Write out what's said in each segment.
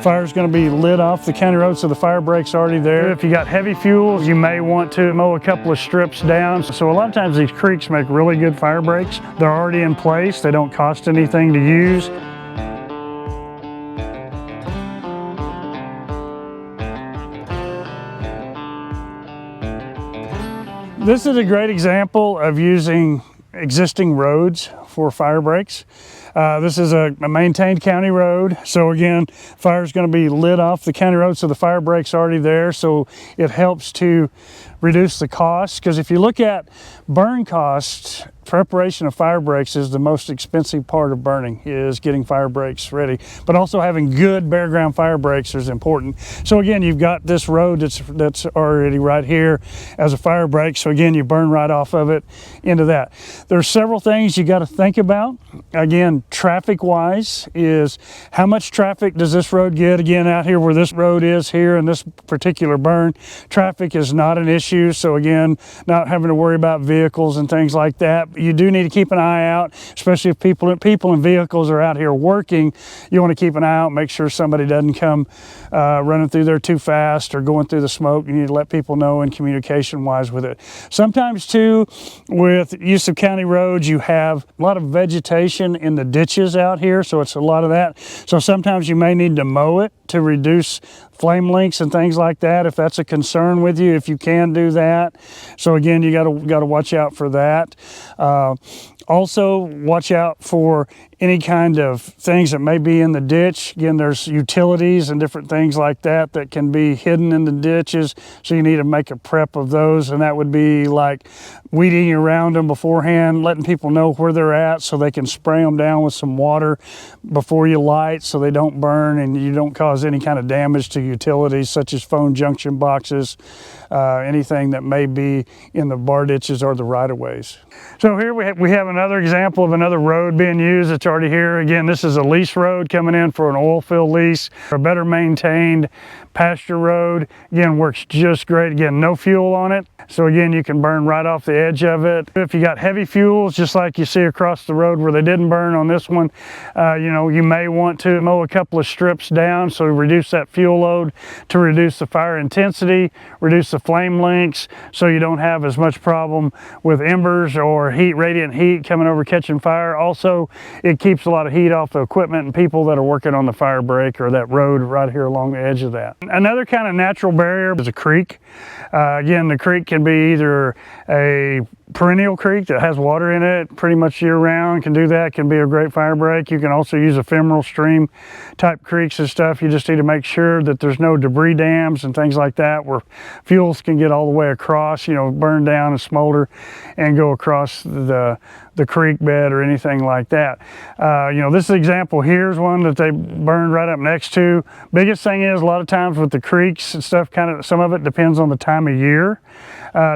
Fire's going to be lit off the county road, so the fire break's already there. If you got heavy fuels, you may want to mow a couple of strips down. So a lot of times these creeks make really good fire breaks. They're already in place. They don't cost anything to use. This is a great example of using existing roads for fire breaks. This is a maintained county road. So again, fire's going to be lit off the county road, so the fire break's already there. So it helps to reduce the cost, because if you look at burn costs, preparation of fire breaks is the most expensive part of burning, is getting fire breaks ready. But also having good bare ground fire breaks is important. So again, you've got this road that's already right here as a fire break. So again, you burn right off of it into that. There's several things you got to think about. Again, traffic wise, is how much traffic does this road get? Again, out here where this road is here in this particular burn, traffic is not an issue. So again, not having to worry about vehicles and things like that. You do need to keep an eye out, especially if people and vehicles are out here working. You want to keep an eye out, make sure somebody doesn't come running through there too fast or going through the smoke. You need to let people know in communication wise with it. Sometimes too, with use of county roads, you have a lot of vegetation in the ditches out here, so it's a lot of that. So sometimes you may need to mow it to reduce flame links and things like that, if that's a concern with you, if you can do that. So again, you got to watch out for that. Also, watch out for any kind of things that may be in the ditch. Again, there's utilities and different things like that that can be hidden in the ditches, so you need to make a prep of those, and that would be like weeding around them beforehand, letting people know where they're at so they can spray them down with some water before you light so they don't burn and you don't cause any kind of damage to utilities such as phone junction boxes, anything that may be in the bar ditches or the right-of-ways. So here we have another example of another road being used. It's already here. Again, this is a lease road coming in for an oil field lease. A better maintained pasture road. Again, works just great. Again, no fuel on it. So again, you can burn right off the edge of it. If you got heavy fuels, just like you see across the road where they didn't burn on this one, you may want to mow a couple of strips down so reduce that fuel load to reduce the fire intensity, reduce the flame links, so you don't have as much problem with embers or radiant heat coming over catching fire. Also, it keeps a lot of heat off the equipment and people that are working on the fire break or that road right here along the edge of that. Another kind of natural barrier is a creek. Again, the creek can be either a perennial creek that has water in it pretty much year round, can do that, can be a great fire break. You can also use ephemeral stream type creeks and stuff. You just need to make sure that there's no debris dams and things like that where fuels can get all the way across, burn down and smolder and go across the creek bed or anything like that. This example here is one that they burned right up next to. Biggest thing is a lot of times with the creeks and stuff, some of it depends on the time of year.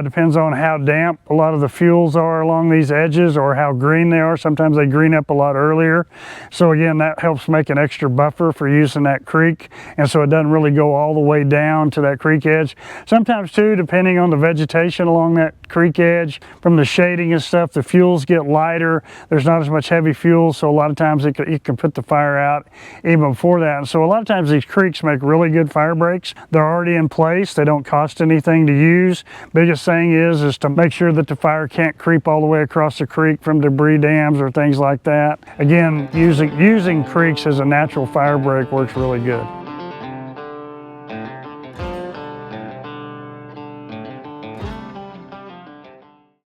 Depends on how damp a lot of the fuels are along these edges or how green they are. Sometimes they green up a lot earlier. So again, that helps make an extra buffer for using that creek. And so it doesn't really go all the way down to that creek edge. Sometimes too, depending on the vegetation along that creek edge, from the shading and stuff, the fuels get lighter. There's not as much heavy fuel. So a lot of times it can put the fire out even before that. And so a lot of times these creeks make really good fire breaks. They're already in place. They don't cost anything to use. Biggest thing is to make sure that the fire can't creep all the way across the creek from debris dams or things like that. Again, using creeks as a natural fire break works really good.